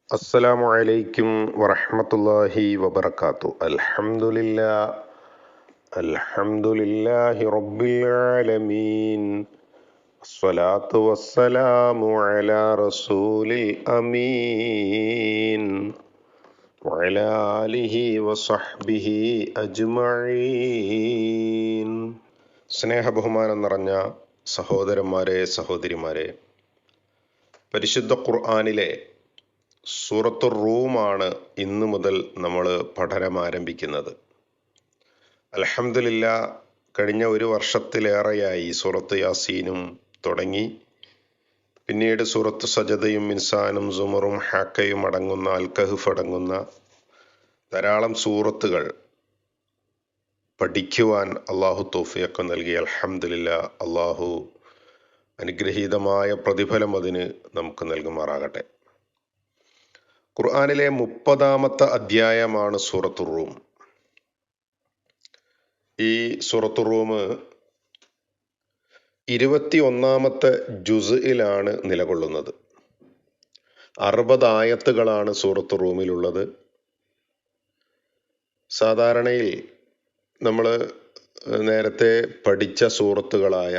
അസ്സലാമു അലൈക്കും വറഹ്മത്തുള്ളാഹി വബറകാത്തു. അൽഹംദുലില്ലാഹി റബ്ബിൽ ആലമീൻ. അസ്സലാത്തു വസ്സലാമു അലാ റസൂലിൽ അമീൻ വഅലാ ആലിഹി വസഹ്ബിഹി അജ്മഈൻ. സ്നേഹബഹുമാനം നിറഞ്ഞ സഹോദരന്മാരെ, സഹോദരിമാരെ, പരിശുദ്ധ ഖുർആനിലെ സൂറത്തു റൂമാണ് ഇന്നു മുതൽ നമ്മൾ പഠനം ആരംഭിക്കുന്നത്. അൽഹംദുലില്ലാ, കഴിഞ്ഞ ഒരു വർഷത്തിലേറെയായി സൂറത്ത് യാസീനും തുടങ്ങി. പിന്നീട് സൂറത്ത് സജദയും ഇൻസാനും സുമറും ഹാക്കയും അടങ്ങുന്ന അൽ-കഹ്ഫ് അടങ്ങുന്ന ധാരാളം സൂറത്തുകൾ പഠിക്കുവാൻ അള്ളാഹു തൗഫീഖ് നൽകി. അൽഹംദുലില്ലാ, അള്ളാഹു അനുഗ്രഹീതമായ പ്രതിഫലം അതിന് നമുക്ക് നൽകുമാറാകട്ടെ. ഖുർആനിലെ 30-ാമത്തെ അധ്യായമാണ് സൂറത്തു റൂം. ഈ സൂറത്തു റൂം 21-ാമത്തെ ജുസ്ഇലാണ് നിലകൊള്ളുന്നത്. 60 ആയത്തുകളാണ് സൂറത്തു റൂമിലുള്ളത്. സാധാരണയിൽ നമ്മൾ നേരത്തെ പഠിച്ച സൂറത്തുകളായ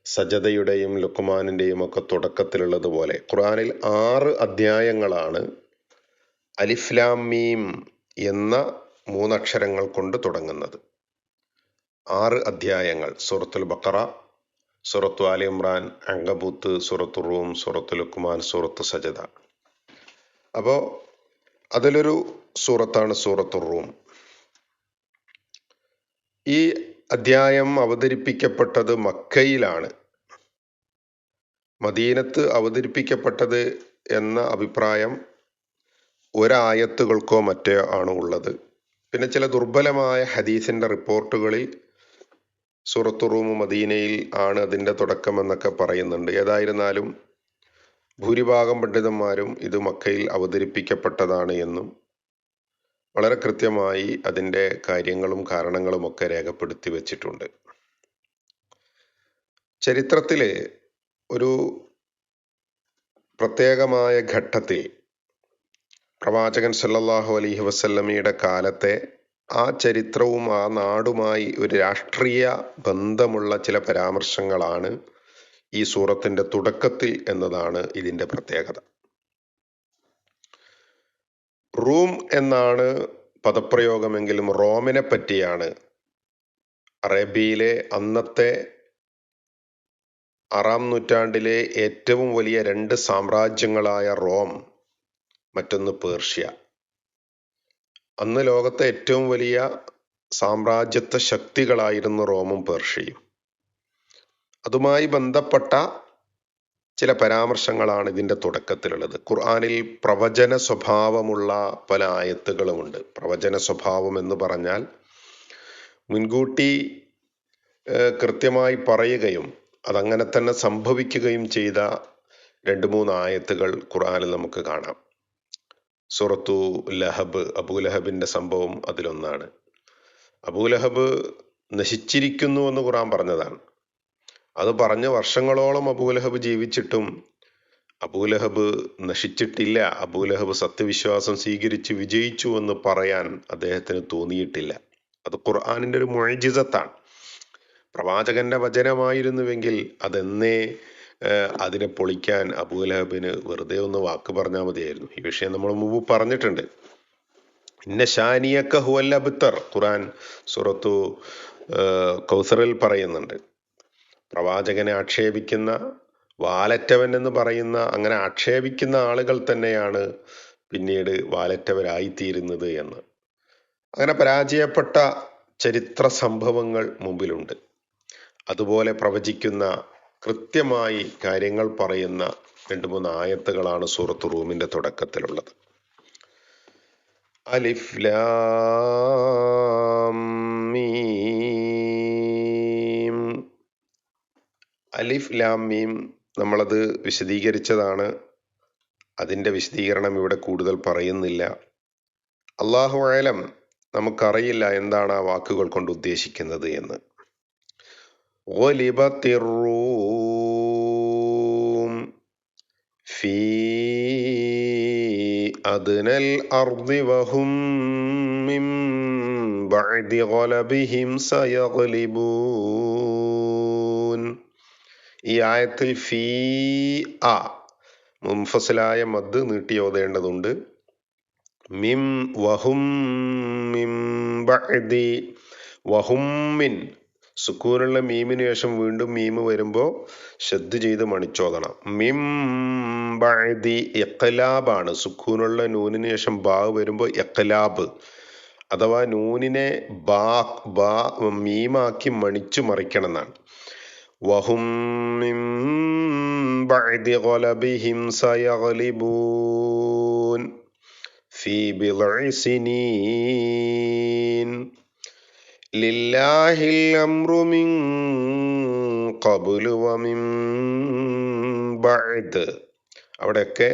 സജദയുടെയും ലുഖ്മാനിൻ്റെയും ഒക്കെ തുടക്കത്തിലുള്ളതുപോലെ ഖുർആനിൽ 6 അധ്യായങ്ങളാണ് അലിഫ് ലാം മീം എന്ന 3 അക്ഷരങ്ങൾ കൊണ്ട് തുടങ്ങുന്നത്. 6 അധ്യായങ്ങൾ: സൂറത്തുൽ ബഖറ, സൂറത്തു ആലി ഇമ്രാൻ, അങ്കബൂത്ത്, സൂറത്തു റൂം, സൂറത്തു ലുഖ്മാൻ, സൂറത്തു സജദ. അപ്പോൾ അതിലൊരു സൂറത്താണ് സൂറത്തു റൂം. ഈ അധ്യായം അവതരിപ്പിക്കപ്പെട്ടത് മക്കയിലാണ്. മദീനത്ത് അവതരിപ്പിക്കപ്പെട്ടത് എന്ന അഭിപ്രായം ഒരായത്തുകൾക്കോ മറ്റോ ആണ് ഉള്ളത്. പിന്നെ ചില ദുർബലമായ ഹദീസിന്റെ റിപ്പോർട്ടുകളിൽ സൂറത്തു റൂം മദീനയിൽ ആണ് അതിൻ്റെ തുടക്കമെന്നൊക്കെ പറയുന്നുണ്ട്. ഏതായിരുന്നാലും ഭൂരിഭാഗം പണ്ഡിതന്മാരും ഇത് മക്കയിൽ അവതരിപ്പിക്കപ്പെട്ടതാണ് എന്നും വളരെ കൃത്യമായി അതിൻ്റെ കാര്യങ്ങളും കാരണങ്ങളുമൊക്കെ രേഖപ്പെടുത്തി വച്ചിട്ടുണ്ട്. ചരിത്രത്തിലെ ഒരു പ്രത്യേകമായ ഘട്ടത്തിൽ പ്രവാചകൻ സല്ലല്ലാഹു അലൈഹി വസല്ലമയുടെ കാലത്തെ ആ ചരിത്രവും ആ നാടുമായി ഒരു രാഷ്ട്രീയ ബന്ധമുള്ള ചില പരാമർശങ്ങളാണ് ഈ സൂറത്തിന്റെ തുടക്കത്തിൽ എന്നതാണ് ഇതിന്റെ പ്രത്യേകത. റൂം എന്നാണ് പദപ്രയോഗമെങ്കിലും റോമിനെ പറ്റിയാണ്. അറേബ്യയിലെ അന്നത്തെ 6-ാം നൂറ്റാണ്ടിലെ ഏറ്റവും വലിയ 2 സാമ്രാജ്യങ്ങളായ റോം, മറ്റൊന്ന് പേർഷ്യ. അന്ന് ലോകത്തെ ഏറ്റവും വലിയ സാമ്രാജ്യത്വ ശക്തികളായിരുന്നു റോമും പേർഷ്യയും. അതുമായി ബന്ധപ്പെട്ട ചില പരാമർശങ്ങളാണ് ഇതിന്റെ തുടക്കത്തിലുള്ളത്. ഖുർആനിൽ പ്രവചന സ്വഭാവമുള്ള പല ആയത്തുകളുമുണ്ട്. പ്രവചന സ്വഭാവം എന്ന് പറഞ്ഞാൽ മുൻകൂട്ടി കൃത്യമായി പറയുകയും അതങ്ങനെ തന്നെ സംഭവിക്കുകയും ചെയ്ത 2-3 ആയത്തുകൾ ഖുർആനിൽ നമുക്ക് കാണാം. സൂറത്തു ലഹബ്, അബൂലഹബിന്റെ സംഭവം അതിലൊന്നാണ്. അബൂലഹബ് നശിച്ചിരിക്കുന്നു എന്ന് ഖുർആൻ പറഞ്ഞതാണ്. അത് പറഞ്ഞ് വർഷങ്ങളോളം അബൂലഹബ് ജീവിച്ചിട്ടും അബൂലഹബ് നശിച്ചിട്ടില്ല. അബൂലഹബ് സത്യവിശ്വാസം സ്വീകരിച്ച് വിജയിച്ചു എന്ന് പറയാൻ അദ്ദേഹത്തിന് തോന്നിയിട്ടില്ല. അത് ഖുർആനിന്റെ ഒരു മുഅ്ജിസത്താണ്. പ്രവാചകന്റെ വചനമായിരുന്നുവെങ്കിൽ അതെന്നേ അതിനെ പൊളിക്കാൻ അബൂലഹബിന് വെറുതെ ഒന്ന് വാക്ക് പറഞ്ഞാൽ മതിയായിരുന്നു. ഈ വിഷയം നമ്മൾ മുമ്പ് പറഞ്ഞിട്ടുണ്ട്. ഇന്ന ഷാനിയക്ക ഹുവൽ അബ്തർ, ഖുർആൻ സൂറത്തു കൗസറിൽ പറയുന്നുണ്ട്. പ്രവാചകനെ ആക്ഷേപിക്കുന്ന, വാലറ്റവൻ എന്ന് പറയുന്ന, അങ്ങനെ ആക്ഷേപിക്കുന്ന ആളുകൾ തന്നെയാണ് പിന്നീട് വാലറ്റവരായിത്തീരുന്നത് എന്ന്. അങ്ങനെ പരാജയപ്പെട്ട ചരിത്ര സംഭവങ്ങൾ മുമ്പിലുണ്ട്. അതുപോലെ പ്രവചിക്കുന്ന, കൃത്യമായി കാര്യങ്ങൾ പറയുന്ന 2-3 ആയത്തുകളാണ് സൂറത്തു റൂമിന്റെ തുടക്കത്തിലുള്ളത്. അലിഫ് ലാം മീം. അലിഫ് ലാം മീം നമ്മളത് വിശദീകരിച്ചതാണ്. അതിന്റെ വിശദീകരണം ഇവിടെ കൂടുതൽ പറയുന്നില്ല. അല്ലാഹു അഅലം, നമുക്കറിയില്ല എന്താണ് ആ വാക്കുകൾ കൊണ്ട് ഉദ്ദേശിക്കുന്നത് എന്ന്. ഗുലിബത്തിർ റൂം ഫീ അദ്നൽ അർദി വഹും മിൻ ബഅദി ഗലബിഹിം സയഗ്ലിബൂൻ. ഈ ആയത്തിൽ ഫീ ആ മുൻഫസിലായ മദ് നീട്ടി ഓതേണ്ടതുണ്ട്. മിം വഹും മിൻ ബഅദി വഹും മിൻ സുക്കൂനുള്ള മീമിന് ശേഷം വീണ്ടും മീമ് വരുമ്പോൾ ശദ്ദ് ചെയ്ത് മണിച്ചോദണം. മിം ബഅദി ഇഖ്ലാബാണ്. സുക്കൂനുള്ള നൂനിന് ശേഷം ബാ വരുമ്പോൾ ഇഖ്ലാബ് അഥവാ നൂനിനെ മീമാക്കി മണിച്ചു മറിക്കണം എന്നാണ്. വഹും മിൻ ബഅദി ഗലബിഹിം സയഗ്ലിബൂൻ ഫീ ബിദ്ഇ സിനീൻ ലില്ലാഹിൽ അംറു മിൻ ഖബ്ലു വമിൻ ബഅദ്. അവിടെയൊക്കെ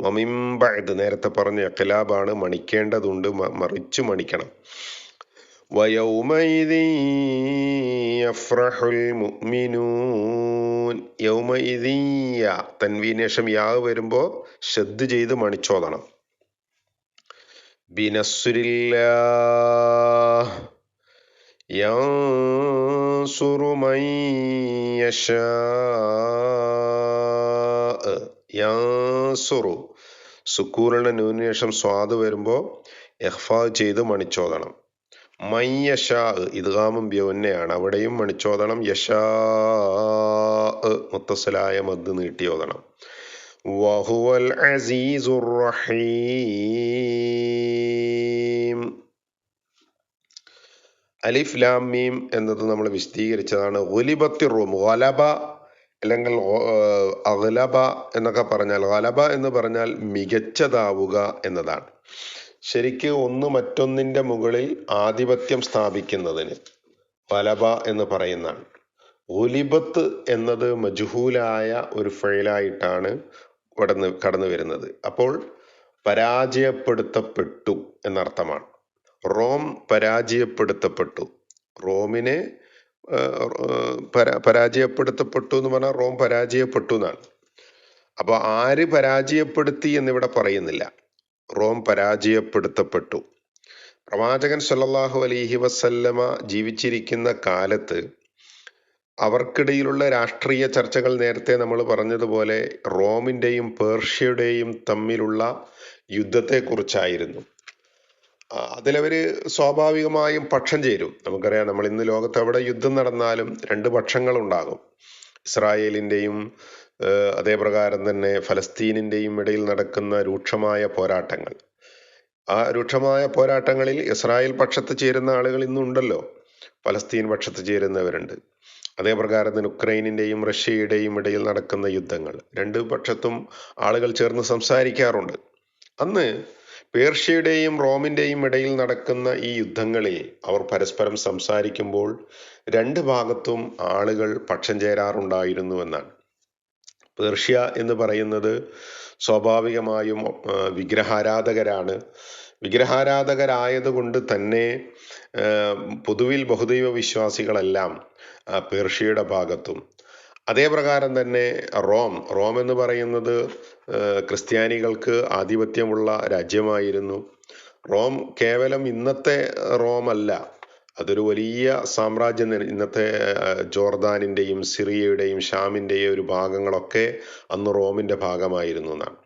വമിൻ ബഅദ് നേരത്തെ പറഞ്ഞ ഇഖ്ലാബാണ്, മണിക്കേണ്ടതുണ്ട്, മറിച്ചു മണിക്കണം. വയൗമഇദിൻ യഫ്റഹുൽ മുഅ്മിനൂൻ. യൗമഇദിൻ യ തൻവീന് ശേഷം യാ വരുമ്പോ ശദ്ദ് ചെയ്ത് മണിച്ചോദണം. ബിനസ്രില്ലാഹ് യൻസുറു മൻ യശാഅ. യൻസുറു സുക്കൂനുള്ള നൂനിന് ശേഷം സ്വാദ് വരുമ്പോ ഇഖ്ഫാ ചെയ്ത് മണിച്ചോദണം. മൻ യശാ ഇദ്ഗാമും ബിയുന്നയാണ്, അവിടെയും മണിച്ചോദണം. യശാ മുത്തസിലായ മദ് നീട്ടി ഓതണം. വഹുവൽ അസീസുർ റഹീം. അലിഫ് ലാം മീം എന്നത് നമ്മൾ വിശദീകരിച്ചതാണ്. ഗുലിബത്തി റൂം, ഗലബ അല്ലെങ്കിൽ അഗ്ലബ എന്നൊക്കെ പറഞ്ഞാൽ, ഗലബ എന്ന് പറഞ്ഞാൽ മികച്ചതാവുക എന്നതാണ്. ശരിക്ക് ഒന്ന് മറ്റൊന്നിന്റെ മുകളിൽ ആധിപത്യം സ്ഥാപിക്കുന്നതിന് ഗലബ എന്ന് പറയുന്നതാണ്. ഗുലിബത്ത് എന്നത് മജ്ഹൂലായ ഒരു ഫഇലായിട്ടാണ് കടന്നു വരുന്നത്. അപ്പോൾ പരാജയപ്പെടുത്തപ്പെട്ടു എന്നർത്ഥമാണ്. റോം പരാജയപ്പെടുത്തപ്പെട്ടു. റോമിനെ പരാജയപ്പെടുത്തപ്പെട്ടു എന്ന് പറഞ്ഞാൽ റോം പരാജയപ്പെട്ടു എന്നാണ്. അപ്പൊ ആര് പരാജയപ്പെടുത്തി എന്നിവിടെ പറയുന്നില്ല. റോം പരാജയപ്പെടുത്തപ്പെട്ടു. പ്രവാചകൻ സല്ലല്ലാഹു അലൈഹി വസല്ലമ ജീവിച്ചിരിക്കുന്ന കാലത്ത് അവർക്കിടയിലുള്ള രാഷ്ട്രീയ ചർച്ചകൾ നേരത്തെ നമ്മൾ പറഞ്ഞതുപോലെ റോമിന്റെയും പേർഷ്യയുടെയും തമ്മിലുള്ള യുദ്ധത്തെക്കുറിച്ചായിരുന്നു. അതിലവര് സ്വാഭാവികമായും പക്ഷം ചേരും. നമുക്കറിയാം, നമ്മൾ ഇന്ന് ലോകത്ത് എവിടെ യുദ്ധം നടന്നാലും രണ്ട് പക്ഷങ്ങളുണ്ടാകും. ഇസ്രായേലിന്റെയും അതേപ്രകാരം തന്നെ ഫലസ്തീനിന്റെയും ഇടയിൽ നടക്കുന്ന രൂക്ഷമായ പോരാട്ടങ്ങൾ. ആ രൂക്ഷമായ പോരാട്ടങ്ങളിൽ ഇസ്രായേൽ പക്ഷത്ത് ചേരുന്ന ആളുകൾ ഇന്നുണ്ടല്ലോ, ഫലസ്തീൻ പക്ഷത്ത് ചേരുന്നവരുണ്ട്. അതേപ്രകാരം തന്നെ ഉക്രൈനിന്റെയും റഷ്യയുടെയും ഇടയിൽ നടക്കുന്ന യുദ്ധങ്ങൾ, രണ്ടു പക്ഷത്തും ആളുകൾ ചേർന്ന് സംസാരിക്കാറുണ്ട്. അന്ന് പേർഷ്യയുടെയും റോമിന്റെയും ഇടയിൽ നടക്കുന്ന ഈ യുദ്ധങ്ങളിൽ അവർ പരസ്പരം സംസാരിക്കുമ്പോൾ രണ്ട് ഭാഗത്തും ആളുകൾ പക്ഷം ചേരാറുണ്ടായിരുന്നു എന്നാണ്. പേർഷ്യ എന്ന് പറയുന്നത് സ്വാഭാവികമായും വിഗ്രഹാരാധകരാണ്. വിഗ്രഹാരാധകരായതുകൊണ്ട് തന്നെ പൊതുവിൽ ബഹുദൈവ വിശ്വാസികളെല്ലാം പേർഷ്യയുടെ ഭാഗത്തും. അതേപ്രകാരം തന്നെ റോം എന്ന് പറയുന്നത് ക്രിസ്ത്യാനികൾക്ക് ആധിപത്യമുള്ള രാജ്യമായിരുന്നു. റോം കേവലം ഇന്നത്തെ റോമല്ല, അതൊരു വലിയ സാമ്രാജ്യം. ഇന്നത്തെ ജോർദാനിന്റെയും സിറിയയുടെയും ഷാമിന്റെയും ഒരു ഭാഗങ്ങളൊക്കെ അന്ന് റോമിന്റെ ഭാഗമായിരുന്നു എന്നാണ്.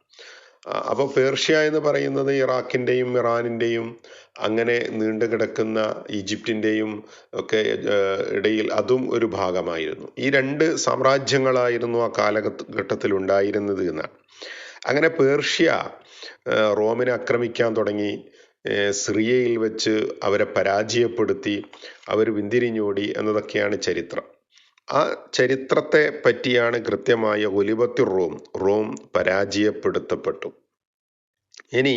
അപ്പൊ പേർഷ്യ എന്ന് പറയുന്നത് ഇറാഖിന്റെയും ഇറാനിന്റെയും അങ്ങനെ നീണ്ടു കിടക്കുന്ന ഈജിപ്തിന്റെയും ഒക്കെ ഇടയിൽ അതും ഒരു ഭാഗമായിരുന്നു. ഈ രണ്ട് സാമ്രാജ്യങ്ങളായിരുന്നു ആ കാലഘട്ടത്തിൽ ഉണ്ടായിരുന്നത് എന്നാണ്. അങ്ങനെ പേർഷ്യ റോമിനെ ആക്രമിക്കാൻ തുടങ്ങി. സിറിയയിൽ വെച്ച് അവരെ പരാജയപ്പെടുത്തി, അവർ പിന്തിരിഞ്ഞോടി എന്നതൊക്കെയാണ് ചരിത്രം. ആ ചരിത്രത്തെ പറ്റിയാണ് കൃത്യമായ ഗുലിബത്തി റോം പരാജയപ്പെടുത്തപ്പെട്ടു. ഇനി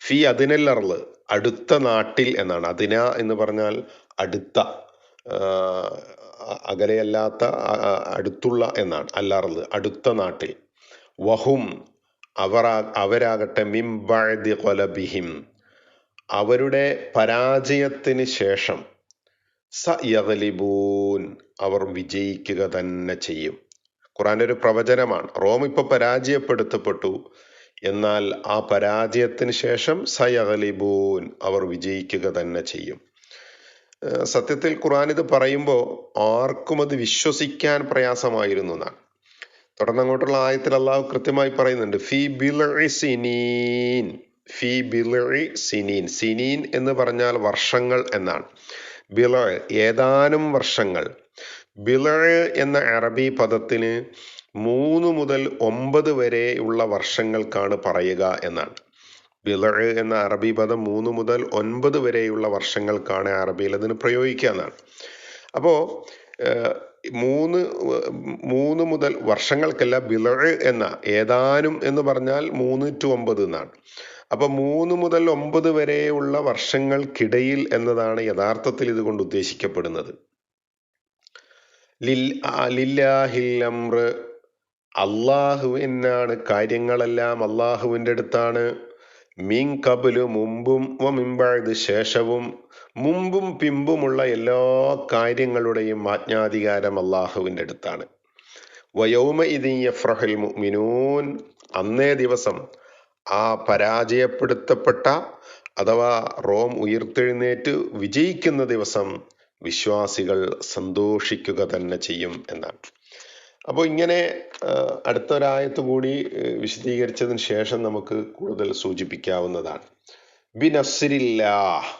ഫി അദ്നൽ അർള് അടുത്ത നാട്ടിൽ എന്നാണ്. അദ്ന എന്ന് പറഞ്ഞാൽ അടുത്ത, അകലെയല്ലാത്ത, അടുത്തുള്ള എന്നാണ്. അല്ലർള് അടുത്ത നാട്ടിൽ. വഹും അവരാകട്ടെ മിൻ ബഅദി ഖലബിഹിം അവരുടെ പരാജയത്തിന് ശേഷം സയഗ്ലിബൂൻ അവർ വിജയിക്കുക തന്നെ ചെയ്യും. ഖുർആന്റെ ഒരു പ്രവചനമാണ്. റോം ഇപ്പൊ പരാജയപ്പെടുത്തപ്പെട്ടു, എന്നാൽ ആ പരാജയത്തിന് ശേഷം സയഗ്ലിബൂൻ, അവർ വിജയിക്കുക തന്നെ ചെയ്യും. സത്യത്തിൽ ഖുർആൻ ഇത് പറയുമ്പോൾ ആർക്കും അത് വിശ്വസിക്കാൻ പ്രയാസമായിരുന്നു എന്നാണ്. തുടർന്ന് അങ്ങോട്ടുള്ള ആയത്തിൽ അള്ളാഹു കൃത്യമായി പറയുന്നുണ്ട്, ഫി ബിൽഇ സിനീൻ, ഫി ബിൽഇ സിനീൻ. സിനീൻ എന്ന് പറഞ്ഞാൽ വർഷങ്ങൾ എന്നാണ്. ബിൽഇ ഏതാനും വർഷങ്ങൾ. ബിൽഇ എന്ന അറബി പദത്തിന് 3 മുതൽ 9 വരെയുള്ള വർഷങ്ങൾക്കാണ് പറയുക എന്നാണ്. ബിൽഇ എന്ന അറബി പദം 3 മുതൽ 9 വരെയുള്ള വർഷങ്ങൾക്കാണ് അറബിയിൽ അതിന് പ്രയോഗിക്കുക എന്നാണ്. അപ്പോ 3 മുതൽ വർഷങ്ങൾക്കല്ല, ബിൽഇ എന്ന ഏതാനും എന്ന് പറഞ്ഞാൽ 3 to 9 എന്നാണ്. അപ്പൊ 3 മുതൽ 9 വരെയുള്ള വർഷങ്ങൾക്കിടയിൽ എന്നതാണ് യഥാർത്ഥത്തിൽ ഇതുകൊണ്ട് ഉദ്ദേശിക്കപ്പെടുന്നത്. ലില്ലാഹിൽ അംർ, അള്ളാഹുവിനാണ് കാര്യങ്ങളെല്ലാം, അള്ളാഹുവിൻ്റെ അടുത്താണ്. മിൻ കബലു മുമ്പും, വ മിൻ ബഅദ് ശേഷവും, മുമ്പും പിമ്പുമുള്ള എല്ലാ കാര്യങ്ങളുടെയും ആജ്ഞാധികാരം അള്ളാഹുവിൻ്റെ അടുത്താണ്. വയൗമ ഇദിൻ യഫ്രഹുൽ മുഅ്മിനൂൻ, അന്നേ ദിവസം ആ പരാജയപ്പെടുത്തപ്പെട്ട അഥവാ റോം ഉയർത്തെഴുന്നേറ്റ് വിജയിക്കുന്ന ദിവസം വിശ്വാസികൾ സന്തോഷിക്കുക തന്നെ ചെയ്യും എന്നാണ്. അപ്പോൾ ഇങ്ങനെ അടുത്തൊരായത്ത് കൂടി വിശദീകരിച്ചതിന് ശേഷം നമുക്ക് കൂടുതൽ സൂചിപ്പിക്കാവുന്നതാണ്. ബിനസ്രില്ലാഹ്,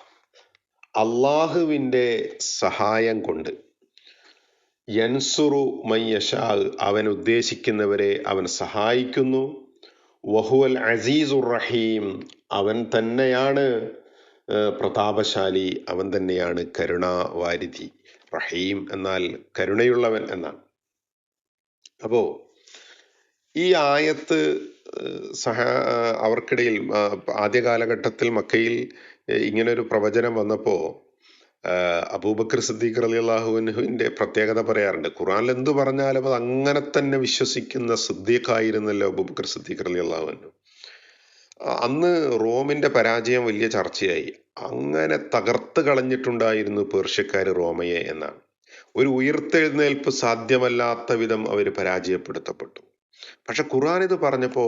അള്ളാഹുവിൻ്റെ സഹായം കൊണ്ട്. യൻസുറു മയ്യശാ, അവൻ ഉദ്ദേശിക്കുന്നവരെ അവൻ സഹായിക്കുന്നു. വഹുവൽ അസീസുർ റഹീം, അവൻ തന്നെയാണ് പ്രതാപശാലി, അവൻ തന്നെയാണ് കരുണാവാരിധി. റഹീം എന്നാൽ കരുണയുള്ളവൻ എന്നാണ്. അപ്പോ ഈ ആയത്ത് അവർക്കിടയിൽ ആദ്യ കാലഘട്ടത്തിൽ മക്കയിൽ ഇങ്ങനൊരു പ്രവചനം വന്നപ്പോ അബൂബക്കർ സിദ്ദീഖ് റളിയല്ലാഹു അൻഹുവിന്റെ പ്രത്യേകത പറയാറുണ്ട്. ഖുർആനിൽ എന്തു പറഞ്ഞാലും അത് അങ്ങനെ തന്നെ വിശ്വസിക്കുന്ന സിദ്ദീഖായിരുന്നല്ലോ അബൂബക്കർ സിദ്ദീഖ് റളിയല്ലാഹു അൻഹു. അന്ന് റോമിന്റെ പരാജയം വലിയ ചർച്ചയായി. അങ്ങനെ തകർത്ത് കളഞ്ഞിട്ടുണ്ടായിരുന്നു പേർഷ്യക്കാര് റോമയെ എന്നാണ്. ഒരു ഉയർത്തെഴുന്നേൽപ്പ് സാധ്യമല്ലാത്ത വിധം അവർ പരാജയപ്പെടുത്തപ്പെട്ടു. പക്ഷെ ഖുർആൻ ഇത് പറഞ്ഞപ്പോ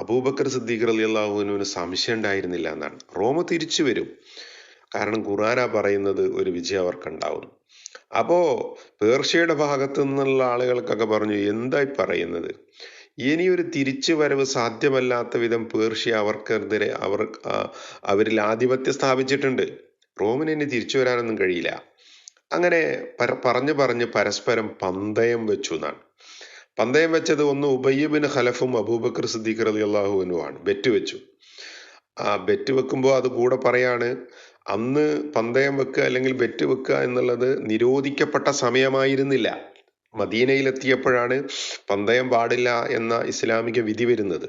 അബൂബക്കർ സിദ്ദീഖ് റളിയല്ലാഹു അൻഹുവിന് സംശയം ഉണ്ടായിരുന്നില്ല എന്നാണ്. റോമ തിരിച്ചു വരും, കാരണം ഖുർആനാ പറയുന്നത്, ഒരു വിജയം അവർക്കുണ്ടാവുന്നു. അപ്പോ പേർഷ്യയുടെ ഭാഗത്തു നിന്നുള്ള ആളുകൾക്കൊക്കെ പറഞ്ഞു, എന്തായി പറയുന്നത്, ഇനിയൊരു തിരിച്ചു വരവ് സാധ്യമല്ലാത്ത വിധം പേർഷ്യ അവർക്കെതിരെ അവരിൽ ആധിപത്യം സ്ഥാപിച്ചിട്ടുണ്ട്, റോമിന് ഇനി തിരിച്ചു വരാനൊന്നും കഴിയില്ല. അങ്ങനെ പറഞ്ഞ് പരസ്പരം പന്തയം വെച്ചു എന്നാണ്. പന്തയം വെച്ചത് ഒന്ന് ഉബയ്യ് ബിൻ ഖലഫും അബൂബക്കർ സിദ്ദീഖ് റളിയല്ലാഹു അൻഹുവാണ്. ബെറ്റ് വെച്ചു. ആ ബെറ്റ് വെക്കുമ്പോൾ അത് കൂടെ പറയാണ്, അന്ന് പന്തയം വെക്കുക അല്ലെങ്കിൽ ബെറ്റ് വെക്കുക എന്നുള്ളത് നിരോധിക്കപ്പെട്ട സമയമായിരുന്നില്ല. മദീനയിലെത്തിയപ്പോഴാണ് പന്തയം പാടില്ല എന്ന ഇസ്ലാമിക വിധി വരുന്നത്.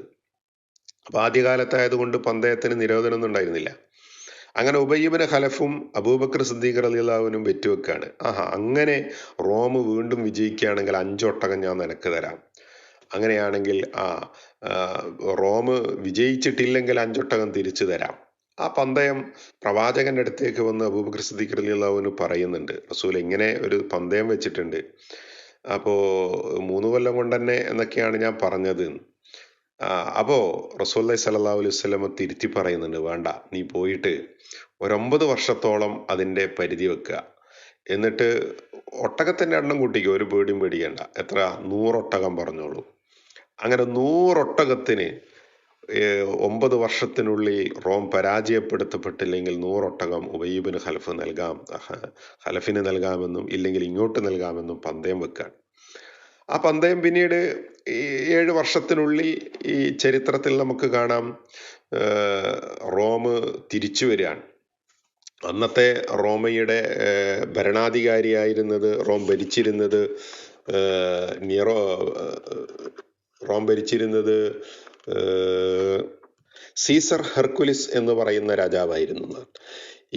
അപ്പൊ ആദ്യകാലത്തായതുകൊണ്ട് പന്തയത്തിന് നിരോധനമൊന്നും ഉണ്ടായിരുന്നില്ല. അങ്ങനെ ഉബയ്യ് ബിൻ ഖലഫും അബൂബക്കർ സിദ്ദീഖ് റളിയല്ലാഹു അൻഹുവും ബെറ്റ് വെക്കാണ്, അങ്ങനെ റോം വീണ്ടും വിജയിക്കുകയാണെങ്കിൽ 5 ഒട്ടകം ഞാൻ നിനക്ക് തരാം. അങ്ങനെയാണെങ്കിൽ റോം വിജയിച്ചിട്ടില്ലെങ്കിൽ 5 ഒട്ടകം തിരിച്ചു തരാം. ആ പന്തയം പ്രവാചകന്റെ അടുത്തേക്ക് വന്ന് അബൂബക്കർ സിദ്ദീഖ് റളിയല്ലാഹു അൻഹു പറയുന്നുണ്ട്, റസൂൽ ഇങ്ങനെ ഒരു പന്തയം വെച്ചിട്ടുണ്ട്, അപ്പോ 3 കൊല്ലം കൊണ്ട് തന്നെ എന്നൊക്കെയാണ് ഞാൻ പറഞ്ഞത്. അപ്പോ റസൂലുള്ളാഹി സ്വല്ലല്ലാഹു അലൈഹി വസല്ലം തിരുത്തി പറയുന്നുണ്ട്, വേണ്ട, നീ പോയിട്ട് 9 വർഷത്തോളം അതിന്റെ പരിധി വെക്കുക, എന്നിട്ട് ഒട്ടകത്തിന്റെ എണ്ണം കൂട്ടിക്കോ, ഒരു പേടിയും പേടിക്കണ്ട, എത്ര 100 ഒട്ടകം പറഞ്ഞോളൂ. അങ്ങനെ 100 ഒട്ടകത്തിന് 9 വർഷത്തിനുള്ളിൽ റോം പരാജയപ്പെടുത്തപ്പെട്ടില്ലെങ്കിൽ 100 ഒട്ടകം ഉബയ്യ് ബിൻ ഖലഫിന് നൽകാമെന്നും ഇല്ലെങ്കിൽ ഇങ്ങോട്ട് നൽകാമെന്നും പന്തയം വെക്കാൻ. ആ പന്തയം പിന്നീട് 7 വർഷത്തിനുള്ളിൽ ഈ ചരിത്രത്തിൽ നമുക്ക് കാണാം, റോം തിരിച്ചു വരികയാണ്. അന്നത്തെ റോമയുടെ ഭരണാധികാരിയായിരുന്നത്, റോം ഭരിച്ചിരുന്നത് സീസർ ഹെർക്കുലിസ് എന്ന് പറയുന്ന രാജാവായിരുന്നു.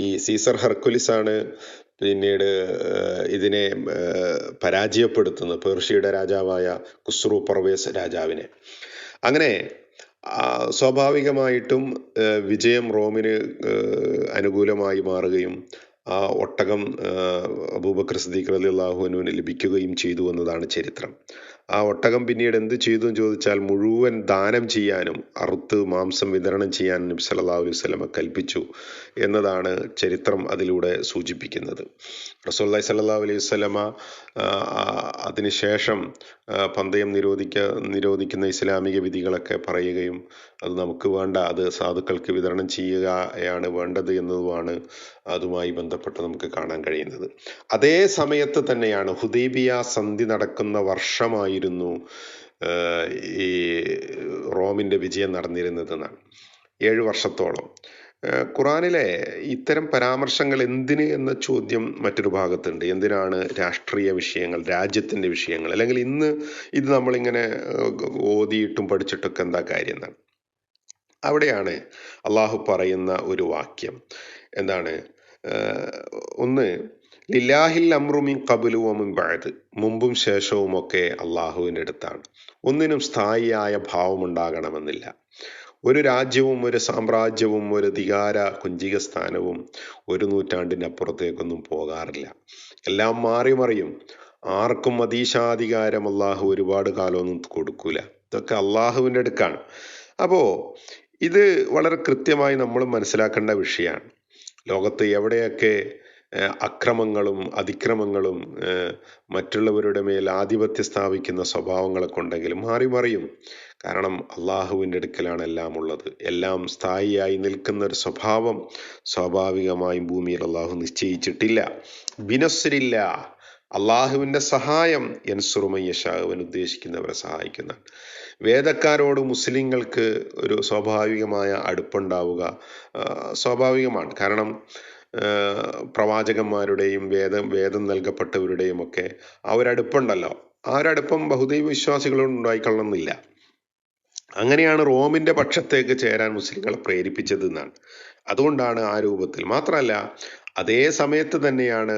ഈ സീസർ ഹെർക്കുലിസ് ആണ് പിന്നീട് ഇതിനെ പരാജയപ്പെടുത്തുന്നത്, പേർഷ്യയുടെ രാജാവായ ഖുസ്രു പർവേസ് രാജാവിനെ. അങ്ങനെ സ്വാഭാവികമായിട്ടും വിജയം റോമിന് അനുകൂലമായി മാറുകയും ആ ഒട്ടകം അബൂബക്കർ സിദ്ദീഖ് റളിയല്ലാഹു അൻഹുവിന് ലഭിക്കുകയും ചെയ്തു എന്നതാണ് ചരിത്രം. ആ ഒട്ടകം പിന്നീട് എന്ത് ചെയ്തു എന്ന് ചോദിച്ചാൽ മുഴുവൻ ദാനം ചെയ്യാനും അറുത്ത് മാംസം വിതരണം ചെയ്യാനും നബി സല്ലല്ലാഹു അലൈഹി വസല്ലമ കൽപ്പിച്ചു എന്നതാണ് ചരിത്രം അതിലൂടെ സൂചിപ്പിക്കുന്നത്. റസൂലുള്ളാഹി സ്വല്ലല്ലാഹു അലൈഹി വസല്ലമ അതിനുശേഷം പന്തയം നിരോധിക്കുന്ന ഇസ്ലാമിക വിധികളൊക്കെ പറയുകയും അത് നമുക്ക് വേണ്ട, അത് സാധുക്കൾക്ക് വിതരണം ചെയ്യുകയാണ് വേണ്ടത് എന്നതുമാണ് അതുമായി ബന്ധപ്പെട്ട് നമുക്ക് കാണാൻ കഴിയുന്നത്. അതേ സമയത്ത് തന്നെയാണ് ഹുദൈബിയ സന്ധി നടക്കുന്ന വർഷമായിരുന്നു ഈ റോമിന്റെ വിജയം നടന്നിരുന്നത് എന്നാണ്. 7 വർഷത്തോളം. ഖുറാനിലെ ഇത്തരം പരാമർശങ്ങൾ എന്തിന് എന്ന ചോദ്യം മറ്റൊരു ഭാഗത്തുണ്ട്. എന്തിനാണ് രാഷ്ട്രീയ വിഷയങ്ങൾ, രാജ്യത്തിന്റെ വിഷയങ്ങൾ, അല്ലെങ്കിൽ ഇന്ന് ഇത് നമ്മളിങ്ങനെ ഓതിയിട്ടും പഠിച്ചിട്ടൊക്കെ എന്താ കാര്യം എന്നാണ്. അവിടെയാണ് അള്ളാഹു പറയുന്ന ഒരു വാക്യം. എന്താണ്? ഒന്ന്, ലില്ലാഹിൽ അംറു മിൻ ഖബ്ലു വ മിൻ ബഅദ്, മുമ്പും ശേഷവും ഒക്കെ അള്ളാഹുവിൻ്റെ അടുത്താണ്. ഒന്നിനും സ്ഥായിയായ ഭാവം ഉണ്ടാകണമെന്നില്ല. ഒരു രാജ്യവും ഒരു സാമ്രാജ്യവും ഒരു അധികാര കുഞ്ചിക സ്ഥാനവും ഒരു നൂറ്റാണ്ടിനപ്പുറത്തേക്കൊന്നും പോകാറില്ല. എല്ലാം മാറി മറിയും. ആർക്കും അതീശാധികാരം അള്ളാഹു ഒരുപാട് കാലമൊന്നും കൊടുക്കൂല. ഇതൊക്കെ അള്ളാഹുവിൻ്റെ അടുക്കാണ്. അപ്പോ ഇത് വളരെ കൃത്യമായി നമ്മൾ മനസ്സിലാക്കേണ്ട വിഷയമാണ്. ലോകത്ത് എവിടെയൊക്കെ അക്രമങ്ങളും അതിക്രമങ്ങളും മറ്റുള്ളവരുടെ മേൽ ആധിപത്യം സ്ഥാപിക്കുന്ന സ്വഭാവങ്ങളൊക്കെ ഉണ്ടെങ്കിലും മാറി മറിയും. കാരണം അള്ളാഹുവിൻ്റെ അടുക്കലാണ് എല്ലാം ഉള്ളത്. എല്ലാം സ്ഥായിയായി നിൽക്കുന്ന ഒരു സ്വഭാവം സ്വാഭാവികമായും ഭൂമിയിൽ അള്ളാഹു നിശ്ചയിച്ചിട്ടില്ല. ബിനസ്രില്ല, അള്ളാഹുവിൻ്റെ സഹായം യൻസുറുമയ്യഷാഹുവിൻ ഉദ്ദേശിക്കുന്നവരെ സഹായിക്കുന്നതാണ്. വേദക്കാരോട് മുസ്ലിങ്ങൾക്ക് ഒരു സ്വാഭാവികമായ അടുപ്പുണ്ടാവുക സ്വാഭാവികമാണ്. കാരണം പ്രവാചകന്മാരുടെയും വേദം നൽകപ്പെട്ടവരുടെയും ഒക്കെ ആ ഒരടുപ്പുണ്ടല്ലോ. ആ ഒരടുപ്പം ബഹുദൈവ വിശ്വാസികളോട് ഉണ്ടായിക്കൊള്ളണമെന്നില്ല. അങ്ങനെയാണ് റോമിന്റെ പക്ഷത്തേക്ക് ചേരാൻ മുസ്ലിങ്ങളെ പ്രേരിപ്പിച്ചത് എന്നാണ്. അതുകൊണ്ടാണ് ആ രൂപത്തിൽ. മാത്രമല്ല, അതേ സമയത്ത് തന്നെയാണ്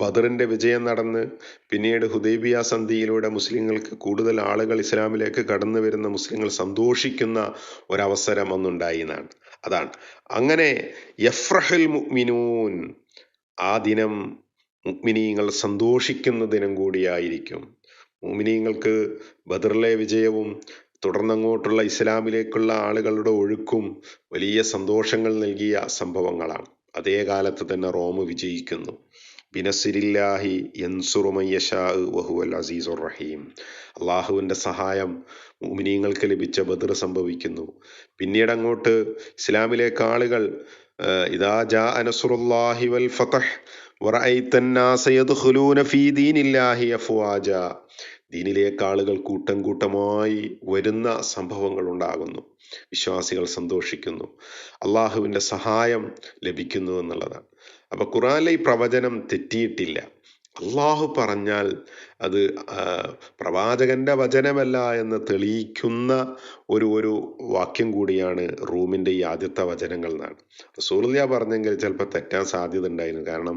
ബദറിന്റെ വിജയം നടന്ന് പിന്നീട് ഹുദൈബിയ സന്ധിയിലൂടെ മുസ്ലിങ്ങൾക്ക് കൂടുതൽ ആളുകൾ ഇസ്ലാമിലേക്ക് കടന്നു വരുന്ന, മുസ്ലിങ്ങൾ സന്തോഷിക്കുന്ന ഒരവസരം അന്നുണ്ടായി എന്നാണ്. അതാണ് അങ്ങനെ യഫ്രഹുൽ മുഅ്മിനൂൻ, ആ ദിനം മുഅ്മിനീങ്ങൾ സന്തോഷിക്കുന്ന ദിനം കൂടിയായിരിക്കും. മുഅ്മിനീങ്ങൾക്ക് ബദറിലെ വിജയവും തുടർന്നങ്ങോട്ടുള്ള ഇസ്ലാമിലേക്കുള്ള ആളുകളുടെ ഒഴുക്കും വലിയ സന്തോഷങ്ങൾ നൽകിയ സംഭവങ്ങളാണ്. അതേ കാലത്ത് തന്നെ റോം വിജയിക്കുന്നു. ബിനസ്രില്ലാഹി യൻസുറു മൻ യശാഉ വഹുവൽ അസീസുർ റഹീം. അള്ളാഹുവിൻ്റെ സഹായം മുഅ്മിനീങ്ങൾക്ക് ലഭിച്ച ബദർ സംഭവിക്കുന്നു. പിന്നീട് അങ്ങോട്ട് ഇസ്ലാമിലേക്ക് ആളുകൾ ഇദാ ജാഅ നസ്റുല്ലാഹി വൽ ഫതഹ് വറഅയ്തൻ നാസ യദ്ഖുലൂന ഫീ ദീനില്ലാഹി അഫ്വാജ, ദീനിലേക്ക് ആളുകൾ കൂട്ടം കൂട്ടമായി വരുന്ന സംഭവങ്ങൾ ഉണ്ടാകുന്നു. വിശ്വാസികൾ സന്തോഷിക്കുന്നു, അള്ളാഹുവിൻ്റെ സഹായം ലഭിക്കുന്നു എന്നുള്ളതാണ്. അപ്പൊ ഖുർആനിലെ ഈ പ്രവചനം തെറ്റിയിട്ടില്ല. അള്ളാഹു പറഞ്ഞാൽ അത് പ്രവാചകന്റെ വചനമല്ല എന്ന് തെളിയിക്കുന്ന ഒരു വാക്യം കൂടിയാണ് റൂമിന്റെ ഈ ആദ്യത്തെ വചനങ്ങൾ എന്നാണ്. റസൂലുള്ളാഹി പറഞ്ഞെങ്കിൽ ചിലപ്പോൾ തെറ്റാൻ സാധ്യത ഉണ്ടായിരുന്നു. കാരണം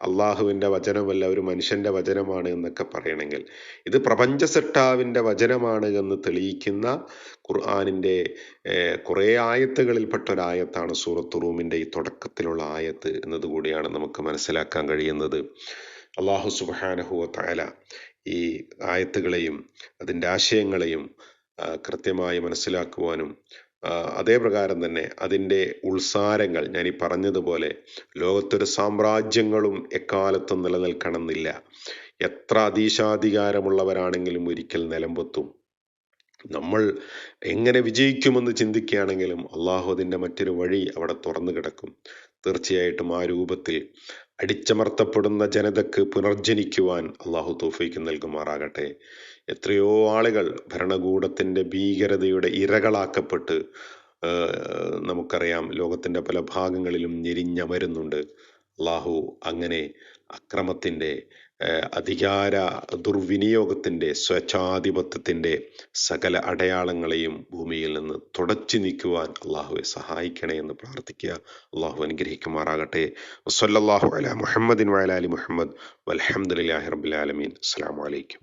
അള്ളാഹുവിന്റെ വചനമല്ല, ഒരു മനുഷ്യന്റെ വചനമാണ് എന്നൊക്കെ പറയണമെങ്കിൽ ഇത് പ്രപഞ്ച സൃഷ്ടാവിന്റെ വചനമാണ് എന്ന് തെളിയിക്കുന്ന ഖുർആനിന്റെ കുറെ ആയത്തുകളിൽപ്പെട്ട ഒരായത്താണ് സൂറത്ത് റൂമിന്റെ ഈ തുടക്കത്തിലുള്ള ആയത്ത് എന്നതുകൂടിയാണ് നമുക്ക് മനസ്സിലാക്കാൻ കഴിയുന്നത്. അള്ളാഹു സുബ്ഹാനഹു വ തആല ഈ ആയത്തുകളെയും അതിൻ്റെ ആശയങ്ങളെയും കൃത്യമായി മനസ്സിലാക്കുവാനും അതേ പ്രകാരം തന്നെ അതിൻ്റെ ഉൾസാരങ്ങൾ, ഞാൻ ഈ പറഞ്ഞതുപോലെ ലോകത്തൊരു സാമ്രാജ്യങ്ങളും എക്കാലത്തും നിലനിൽക്കണമെന്നില്ല. എത്ര അതീശാധികാരമുള്ളവരാണെങ്കിലും ഒരിക്കൽ നിലംപൊത്തും. നമ്മൾ എങ്ങനെ വിജയിക്കുമെന്ന് ചിന്തിക്കുകയാണെങ്കിലും അള്ളാഹു അതിൻ്റെ മറ്റൊരു വഴി അവിടെ തുറന്നു കിടക്കും. തീർച്ചയായിട്ടും ആ രൂപത്തിൽ അടിച്ചമർത്തപ്പെടുന്ന ജനതക്ക് പുനർജനിക്കുവാൻ അള്ളാഹു തൗഫീക്ക് നൽകുമാറാകട്ടെ. എത്രയോ ആളുകൾ ഭരണകൂടത്തിൻ്റെ ഭീകരതയുടെ ഇരകളാക്കപ്പെട്ട് നമുക്കറിയാം ലോകത്തിൻ്റെ പല ഭാഗങ്ങളിലും ഞെരിഞ്ഞമരുന്നുണ്ട്. അള്ളാഹു അങ്ങനെ അക്രമത്തിൻ്റെ, അധികാര ദുർവിനിയോഗത്തിൻ്റെ, സ്വേച്ഛാധിപത്യത്തിൻ്റെ സകല അടയാളങ്ങളെയും ഭൂമിയിൽ നിന്ന് തുടച്ചു നീക്കുവാൻ അള്ളാഹുവെ സഹായിക്കണേ എന്ന് പ്രാർത്ഥിക്കുക. അള്ളാഹു അനുഗ്രഹിക്കുമാറാകട്ടെ. വസല്ലല്ലാഹു അലാ മുഹമ്മദിൻ വഅലാ ആലി മുഹമ്മദ് വൽഹംദുലില്ലാഹി റബ്ബിൽ ആലമീൻ. അസ്സലാമു അലൈക്കും.